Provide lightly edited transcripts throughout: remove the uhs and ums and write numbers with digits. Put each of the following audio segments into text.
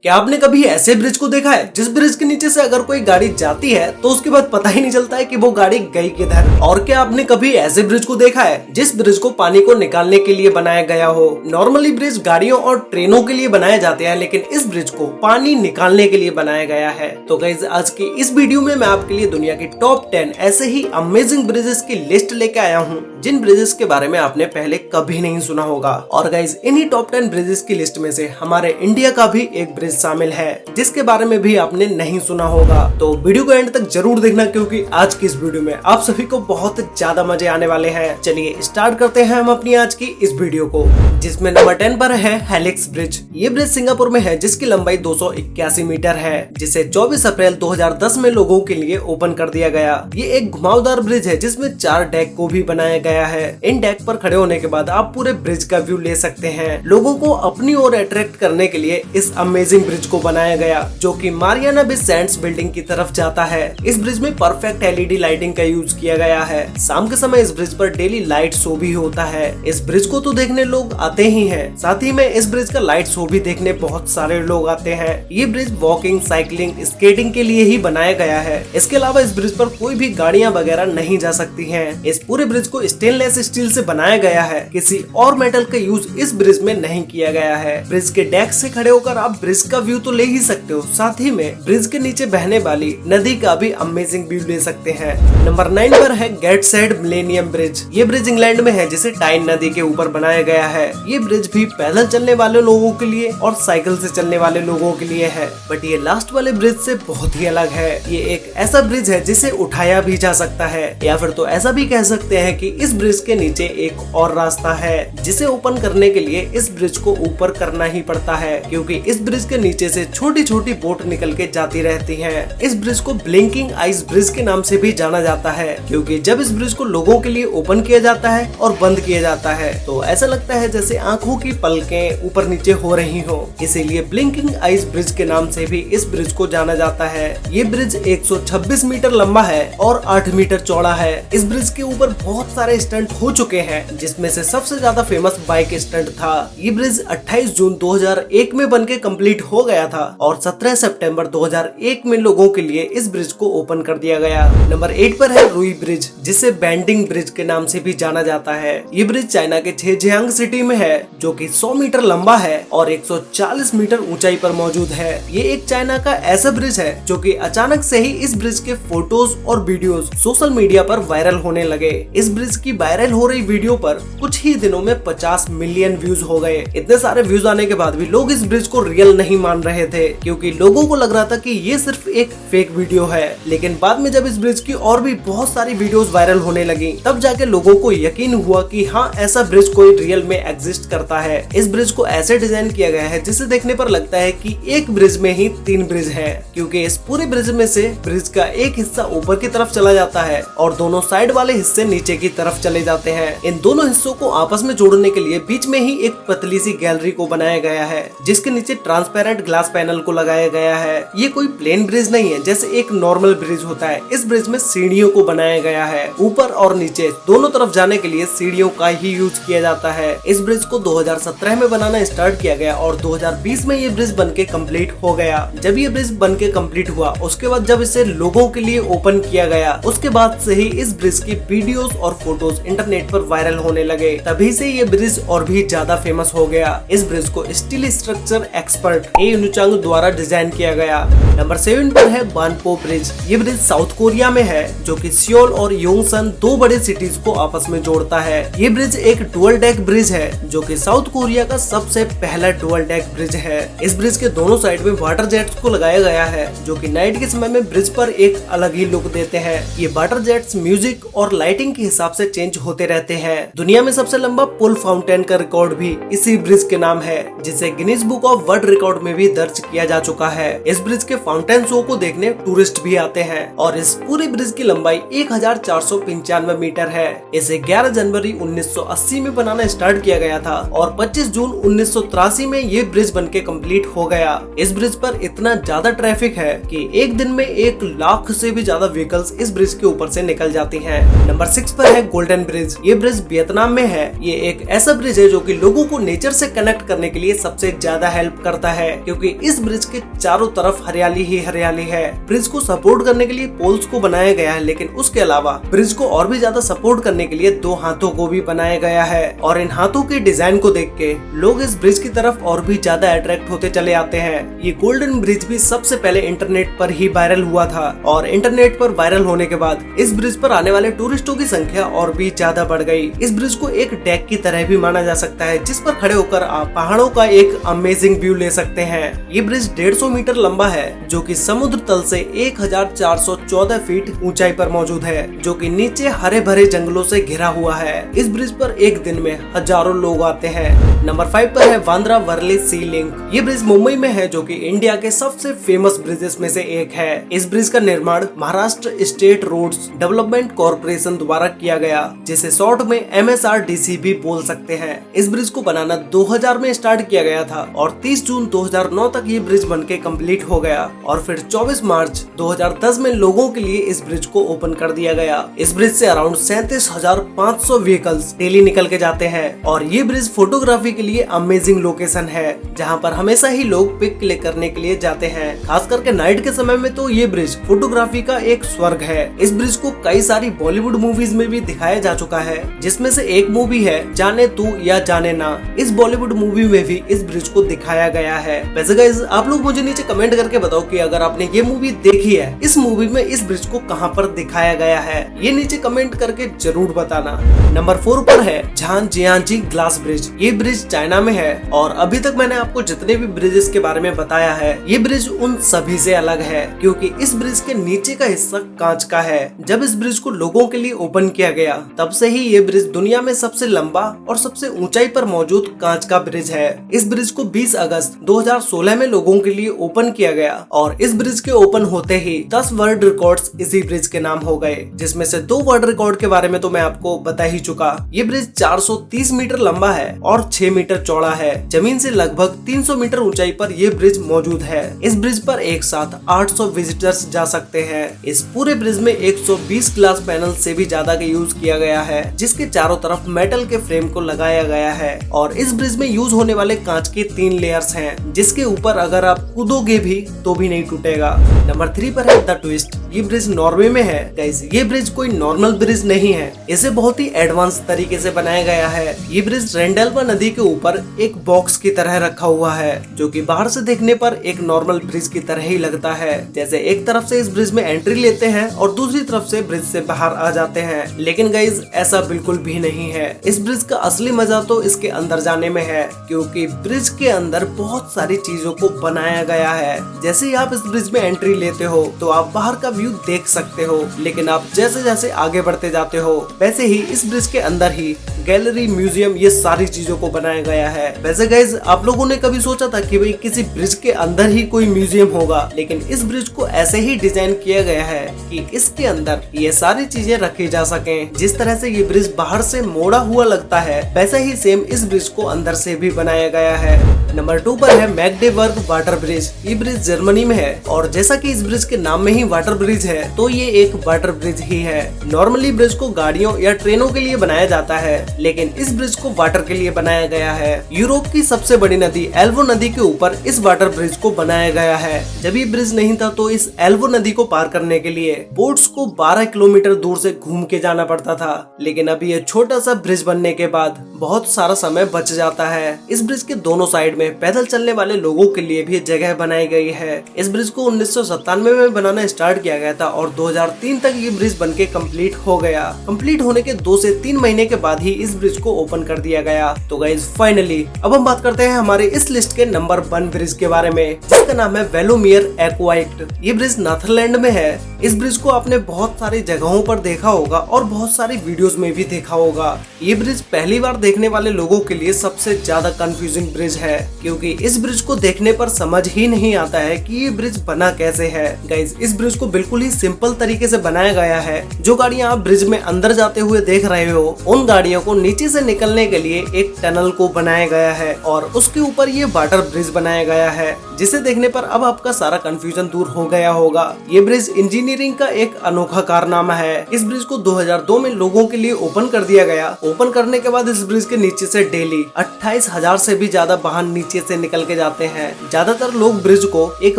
क्या आपने कभी ऐसे ब्रिज को देखा है जिस ब्रिज के नीचे से अगर कोई गाड़ी जाती है तो उसके बाद पता ही नहीं चलता है कि वो गाड़ी गई किधर। और क्या आपने कभी ऐसे ब्रिज को देखा है जिस ब्रिज को पानी को निकालने के लिए बनाया गया हो। नॉर्मली ब्रिज गाड़ियों और ट्रेनों के लिए बनाए जाते हैं, लेकिन इस ब्रिज को पानी निकालने के लिए बनाया गया है। तो गाइस, आज की इस वीडियो में मैं आपके लिए दुनिया की टॉप 10 ऐसे ही अमेजिंग ब्रिजेस की लिस्ट लेके आया हूँ जिन ब्रिजेस के बारे में आपने पहले कभी नहीं सुना होगा। और गाइस, इन्हीं टॉप 10 ब्रिजेस की लिस्ट में से हमारे इंडिया का भी एक ब्रिज शामिल है जिसके बारे में भी आपने नहीं सुना होगा। तो वीडियो को एंड तक जरूर देखना, क्योंकि आज की इस वीडियो में आप सभी को बहुत ज्यादा मजे आने वाले हैं। चलिए स्टार्ट करते हैं हम अपनी आज की इस वीडियो को, जिसमें नंबर 10 पर है हेलिक्स ब्रिज। ये ब्रिज सिंगापुर में है जिसकी लंबाई 281 मीटर है, जिसे 24 अप्रैल 2010 में लोगों के लिए ओपन कर दिया गया। ये एक घुमावदार ब्रिज है जिसमें 4 डेक को भी बनाया गया है। इन डेक पर खड़े होने के बाद आप पूरे ब्रिज का व्यू ले सकते हैं। लोगों को अपनी ओर अट्रैक्ट करने के लिए इस अमेजिंग ब्रिज को बनाया गया, जो कि मारियाना बे सैंड्स बिल्डिंग की तरफ जाता है। इस ब्रिज में परफेक्ट एलईडी लाइटिंग का यूज किया गया है। शाम के समय इस ब्रिज पर डेली लाइट शो भी होता है। इस ब्रिज को तो देखने लोग आते ही हैं, साथ ही में इस ब्रिज का लाइट शो भी देखने बहुत सारे लोग आते हैं। ये ब्रिज वॉकिंग, साइकिलिंग, स्केटिंग के लिए ही बनाया गया है। इसके अलावा इस ब्रिज पर कोई भी गाड़ियां वगैरह नहीं जा सकती हैं। इस पूरे ब्रिज को स्टेनलेस स्टील से बनाया गया है। किसी और मेटल का यूज इस ब्रिज में नहीं किया गया है। ब्रिज के डेक से खड़े होकर आप ब्रिज का व्यू तो ले ही सकते हो, साथ ही में ब्रिज के नीचे बहने वाली नदी का भी अमेजिंग व्यू ले सकते हैं। नंबर 9 पर है गेटसाइड मिलेनियम ब्रिज। ये ब्रिज इंग्लैंड में है, जिसे टाइन नदी के ऊपर बनाया गया है। ये ब्रिज भी पैदल चलने वाले लोगों के लिए और साइकिल से चलने वाले लोगों के लिए है, बट ये लास्ट वाले ब्रिज से बहुत ही अलग है। ये एक ऐसा ब्रिज है जिसे उठाया भी जा सकता है, या फिर तो ऐसा भी कह सकते हैं कि इस ब्रिज के नीचे एक और रास्ता है जिसे ओपन करने के लिए इस ब्रिज को ऊपर करना ही पड़ता है, क्योंकि इस ब्रिज के नीचे से छोटी छोटी बोट निकल के जाती रहती हैं। इस ब्रिज को ब्लिंकिंग आइस ब्रिज के नाम से भी जाना जाता है, क्योंकि जब इस ब्रिज को लोगों के लिए ओपन किया जाता है और बंद किया जाता है तो ऐसा लगता है जैसे आंखों की पलकें ऊपर नीचे हो रही हो। इसीलिए ब्लिंकिंग आइस ब्रिज के नाम से भी इस ब्रिज को जाना जाता है। ये ब्रिज 126 मीटर लंबा है और 8 मीटर चौड़ा है। इस ब्रिज के ऊपर बहुत सारे स्टंट हो चुके हैं, जिसमें से सबसे ज्यादा फेमस बाइक स्टंट था। ये ब्रिज 28 जून 2001 में बनके कंप्लीट हो गया था और 17 सितंबर 2001 में लोगों के लिए इस ब्रिज को ओपन कर दिया गया। नंबर 8 पर है रुई ब्रिज, जिसे बेंडिंग ब्रिज के नाम से भी जाना जाता है। ये ब्रिज चाइना के झेजियांग सिटी में है, जो कि 100 मीटर लंबा है और 140 मीटर ऊंचाई पर मौजूद है। ये एक चाइना का ऐसा ब्रिज है जो कि अचानक से ही इस ब्रिज के फोटोज और वीडियोस सोशल मीडिया पर वायरल होने लगे। इस ब्रिज की वायरल हो रही वीडियो पर कुछ ही दिनों में 50 मिलियन व्यूज हो गए। इतने सारे व्यूज आने के बाद भी लोग इस ब्रिज को रियल नहीं मान रहे थे, क्योंकि लोगों को लग रहा था कि ये सिर्फ एक फेक वीडियो है। लेकिन बाद में जब इस ब्रिज की और भी बहुत सारी वीडियोस वायरल होने लगी, तब जाके लोगों को यकीन हुआ कि हाँ, ऐसा ब्रिज कोई रियल में एग्जिस्ट करता है। इस ब्रिज को ऐसे डिजाइन किया गया है जिसे देखने पर लगता है कि एक ब्रिज में ही 3 ब्रिज हैं, क्योंकि इस पूरे ब्रिज में से ब्रिज का एक हिस्सा ऊपर की तरफ चला जाता है और दोनों साइड वाले हिस्से नीचे की तरफ चले जाते हैं। इन दोनों हिस्सों को आपस में जोड़ने के लिए बीच में ही एक पतली सी गैलरी को बनाया गया है, जिसके नीचे ट्रांसपेरेंट ग्लास पैनल को लगाया गया है। ये कोई प्लेन ब्रिज नहीं है जैसे एक नॉर्मल ब्रिज होता है। इस ब्रिज में सीढ़ियों को बनाया गया है। ऊपर और नीचे दोनों तरफ जाने के लिए सीढ़ियों का ही यूज किया जाता है। इस ब्रिज को 2017 में बनाना स्टार्ट किया गया और 2020 में ये ब्रिज बनके कंप्लीट हो गया। जब ये ब्रिज बनके कंप्लीट हुआ, उसके बाद जब इसे लोगों के लिए ओपन किया गया, उसके बाद से ही इस ब्रिज की वीडियोस और फोटोज इंटरनेट पर वायरल होने लगे। तभी से ये ब्रिज और भी ज्यादा फेमस हो गया। इस ब्रिज को स्टील स्ट्रक्चर एक्सपर्ट ए यूनुचांग द्वारा डिजाइन किया गया। नंबर 7 पर है बानपो ब्रिज। ये ब्रिज साउथ कोरिया में है, जो कि सियोल और योंगसन 2 बड़े सिटीज को आपस में जोड़ता है। ये ब्रिज एक डुअल डेक ब्रिज है, जो कि साउथ कोरिया का सबसे पहला डुअल डेक ब्रिज है। इस ब्रिज के दोनों साइड में वाटर जेट्स को लगाया गया है, जो कि नाइट के समय में ब्रिज पर एक अलग ही लुक देते हैं। ये वाटर जेट्स म्यूजिक और लाइटिंग के हिसाब से चेंज होते रहते हैं। दुनिया में सबसे लंबा पुल फाउंटेन का रिकॉर्ड भी इसी ब्रिज के नाम है, जिसे Guinness book of world record में भी दर्ज किया जा चुका है। इस ब्रिज के फाउंटेन शो को देखने टूरिस्ट भी आते हैं और इस पूरी ब्रिज की लंबाई 1495 मीटर है। इसे 11 जनवरी 1980 में बनाना स्टार्ट किया गया था और 25 जून 1983 में ये ब्रिज बनके कंप्लीट हो गया। इस ब्रिज पर इतना ज्यादा ट्रैफिक है कि एक दिन में 1 लाख से भी ज्यादा व्हीकल्स इस ब्रिज के ऊपर से निकल जाती हैं। नंबर 6 पर है गोल्डन ब्रिज। ये ब्रिज वियतनाम में है। ये एक ऐसा ब्रिज है जो कि लोगों को नेचर से कनेक्ट करने के लिए सबसे ज्यादा हेल्प करता है। क्योंकि इस ब्रिज के चारों तरफ हरियाली ही हरियाली है। ब्रिज को सपोर्ट करने के लिए पोल्स को बनाया गया है, लेकिन उसके अलावा ब्रिज को और भी ज्यादा सपोर्ट करने के लिए 2 हाथों को भी बनाया गया है। और इन हाथों के डिजाइन को देख के लोग इस ब्रिज की तरफ और भी ज्यादा अट्रैक्ट होते चले आते हैं। ये गोल्डन ब्रिज भी सबसे पहले इंटरनेट पर ही वायरल हुआ था और इंटरनेट पर वायरल होने के बाद इस ब्रिज पर आने वाले टूरिस्टों की संख्या और भी ज्यादा बढ़ गई। इस ब्रिज को एक डेक की तरह भी माना जा सकता है, जिस पर खड़े होकर आप पहाड़ों का एक अमेजिंग व्यू ले सकते हैं। ये ब्रिज 150 मीटर लंबा है, जो कि समुद्र तल से 1414 फीट ऊंचाई पर मौजूद है, जो कि नीचे हरे भरे जंगलों से घिरा हुआ है। इस ब्रिज पर एक दिन में हजारों लोग आते हैं। नंबर 5 पर है बांद्रा वर्ली सी लिंक। ये ब्रिज मुंबई में है, जो कि इंडिया के सबसे फेमस ब्रिजेस में से एक है। इस ब्रिज का निर्माण Maharashtra state roads development corporation द्वारा किया गया, जिसे शॉर्ट में MSRDC भी बोल सकते हैं। इस ब्रिज को बनाना 2000 में स्टार्ट किया गया था और 30 जून 2009 तक ये ब्रिज बनके कंप्लीट हो गया और फिर 24 मार्च 2010 में लोगों के लिए इस ब्रिज को ओपन कर दिया गया। इस ब्रिज से अराउंड 37,500 व्हीकल्स डेली निकल के जाते हैं और ये ब्रिज फोटोग्राफी के लिए अमेजिंग लोकेशन है, जहाँ पर हमेशा ही लोग पिक क्लिक करने के लिए जाते हैं। खास करके नाइट के समय में तो ये ब्रिज फोटोग्राफी का एक स्वर्ग है। इस ब्रिज को कई सारी बॉलीवुड मूवीज में भी दिखाया जा चुका है, जिसमें से एक मूवी है जाने तू या जाने ना। इस बॉलीवुड मूवी में भी इस ब्रिज को दिखाया गया है। वैसे गाइस, आप लोग मुझे नीचे कमेंट करके बताओ कि अगर आपने ये मूवी देखी है, इस मूवी में इस ब्रिज को कहां पर दिखाया गया है, ये नीचे कमेंट करके जरूर बताना। नंबर 4 पर है झांजियांजी ग्लास ब्रिज। ये ब्रिज चाइना में है और अभी तक मैंने आपको जितने भी ब्रिजेस के बारे में बताया है, ये ब्रिज उन सभी से अलग है, क्योंकि इस ब्रिज के नीचे का हिस्सा कांच का है। जब इस ब्रिज को लोगों के लिए ओपन किया गया, तब से ही ये ब्रिज दुनिया में सबसे लंबा और सबसे ऊंचाई पर मौजूद कांच का ब्रिज है। इस ब्रिज को 20 अगस्त 2016 में लोगों के लिए ओपन किया गया और इस ब्रिज के ओपन होते ही 10 वर्ल्ड रिकॉर्ड्स इसी ब्रिज के नाम हो गए, जिसमें से 2 वर्ल्ड रिकॉर्ड के बारे में तो मैं आपको बता ही चुका। ये ब्रिज 430 मीटर लंबा है और 6 मीटर चौड़ा है। जमीन से लगभग 300 मीटर ऊंचाई पर यह ब्रिज मौजूद है। इस ब्रिज पर एक साथ 800 विजिटर्स जा सकते हैं। इस पूरे ब्रिज में 120 ग्लास पैनल से भी ज्यादा का यूज किया गया है, जिसके चारों तरफ मेटल के फ्रेम को लगाया गया है और इस ब्रिज में यूज होने वाले कांच के 3 लेयर्स हैं, जिसके ऊपर अगर आप कूदोगे भी तो भी नहीं टूटेगा। नंबर 3 पर है द ट्विस्ट। ये ब्रिज नॉर्वे में है। गाइस, ये ब्रिज कोई नॉर्मल ब्रिज नहीं है, इसे बहुत ही एडवांस तरीके से बनाया गया है। ये ब्रिज रेंडेल्वा नदी के ऊपर एक बॉक्स की तरह रखा हुआ है, जो कि बाहर से देखने पर एक नॉर्मल ब्रिज की तरह ही लगता है। जैसे एक तरफ से इस ब्रिज में एंट्री लेते हैं और दूसरी तरफ से ब्रिज से बाहर आ जाते हैं, लेकिन गाइस ऐसा बिल्कुल भी नहीं है। इस ब्रिज का असली मजा तो इसके अंदर जाने में है, क्योंकि ब्रिज के अंदर बहुत सारी चीजों को बनाया गया है। जैसे ही आप इस ब्रिज में एंट्री लेते हो तो आप बाहर का व्यू देख सकते हो, लेकिन आप जैसे जैसे आगे बढ़ते जाते हो, वैसे ही इस ब्रिज के अंदर ही गैलरी, म्यूजियम, ये सारी चीजों को बनाया गया है। वैसे गाइस, आप लोगों ने कभी सोचा था कि भाई किसी ब्रिज के अंदर ही कोई म्यूजियम होगा, लेकिन इस ब्रिज को ऐसे ही डिजाइन किया गया है कि इसके अंदर ये सारी चीजें रखी जा सकें। जिस तरह से ये ब्रिज बाहर से मोड़ा हुआ लगता है, वैसे ही सेम इस ब्रिज को अंदर से भी बनाया गया है। नंबर 2 पर है मैग्डेबर्ग वाटर ब्रिज। ये ब्रिज जर्मनी में है और जैसा कि इस ब्रिज के नाम में ही वाटर ब्रिज है, तो ये एक वाटर ब्रिज ही है। नॉर्मली ब्रिज को गाड़ियों या ट्रेनों के लिए बनाया जाता है, लेकिन इस ब्रिज को वाटर के लिए बनाया गया है। यूरोप की सबसे बड़ी नदी एल्बो नदी के ऊपर इस वाटर ब्रिज को बनाया गया है। जब ये ब्रिज नहीं था तो इस एल्बो नदी को पार करने के लिए बोट्स को 12 किलोमीटर दूर से घूम के जाना पड़ता था, लेकिन अभी ये छोटा सा ब्रिज बनने के बाद बहुत सारा समय बच जाता है। इस ब्रिज के दोनों साइड में पैदल चलने वाले लोगों के लिए भी जगह बनाई गई है। इस ब्रिज को 1997 में बनाना स्टार्ट किया गया था और 2003 तक ये ब्रिज बनके कंप्लीट हो गया। कंप्लीट होने के 2 से 3 महीने के बाद ही इस ब्रिज को ओपन कर दिया गया। तो गाइस, फाइनली अब हम बात करते हैं हमारे इस लिस्ट के नंबर 1 ब्रिज के बारे में, जिसका नाम है वेलोमियर एक्वाइक्ट। ये ब्रिज नीदरलैंड में है। इस ब्रिज को आपने बहुत सारी जगहों पर देखा होगा और बहुत सारी वीडियोस में भी देखा होगा। ये ब्रिज पहली बार देखने वाले लोगों के लिए सबसे ज्यादा कंफ्यूजिंग ब्रिज है, क्योंकि इस ब्रिज को देखने पर समझ ही नहीं आता है कि ये ब्रिज बना कैसे है। गाइस, इस ब्रिज को बिल्कुल ही सिंपल तरीके से बनाया गया है। जो गाड़ियां आप ब्रिज में अंदर जाते हुए देख रहे हो, उन गाड़ियों को नीचे से निकलने के लिए एक टनल को बनाया गया है और उसके ऊपर ये वाटर ब्रिज बनाया गया है, जिसे देखने पर अब आपका सारा कंफ्यूजन दूर हो गया होगा। ये ब्रिज इंजीनियर इंजीनियरिंग का एक अनोखा कारनामा है। इस ब्रिज को 2002 में लोगों के लिए ओपन कर दिया गया। ओपन करने के बाद इस ब्रिज के नीचे से डेली 28,000 से भी ज्यादा वाहन नीचे से निकल के जाते हैं। ज्यादातर लोग ब्रिज को एक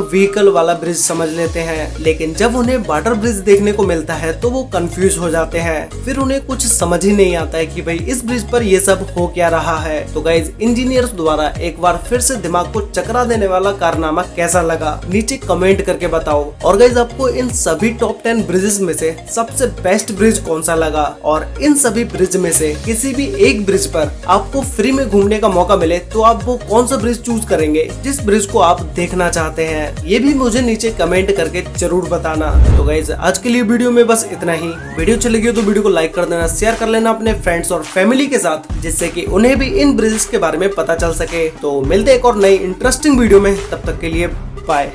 व्हीकल वाला ब्रिज समझ लेते हैं, लेकिन जब उन्हें वाटर ब्रिज देखने को मिलता है तो वो कंफ्यूज हो जाते हैं। फिर उन्हें कुछ समझ ही नहीं आता है कि भाई इस ब्रिज पर ये सब हो क्या रहा है। तो गाइज, इंजीनियर्स द्वारा एक बार फिर से दिमाग को चकरा देने वाला कारनामा कैसा लगा, नीचे कमेंट करके बताओ। और गाइज, आपको इन सभी टॉप 10 ब्रिजेस में से सबसे बेस्ट ब्रिज कौन सा लगा, और इन सभी ब्रिज में से किसी भी एक ब्रिज पर आपको फ्री में घूमने का मौका मिले तो आप वो कौन सा ब्रिज चूज करेंगे, जिस ब्रिज को आप देखना चाहते हैं, ये भी मुझे नीचे कमेंट करके जरूर बताना। तो गाइज, आज के लिए वीडियो में बस इतना ही। वीडियो अच्छी लगी तो वीडियो को लाइक कर देना, शेयर कर लेना अपने फ्रेंड्स और फैमिली के साथ, जिससे कि उन्हें भी इन ब्रिजेस के बारे में पता चल सके। तो मिलते एक और नई इंटरेस्टिंग वीडियो में, तब तक के लिए बाय।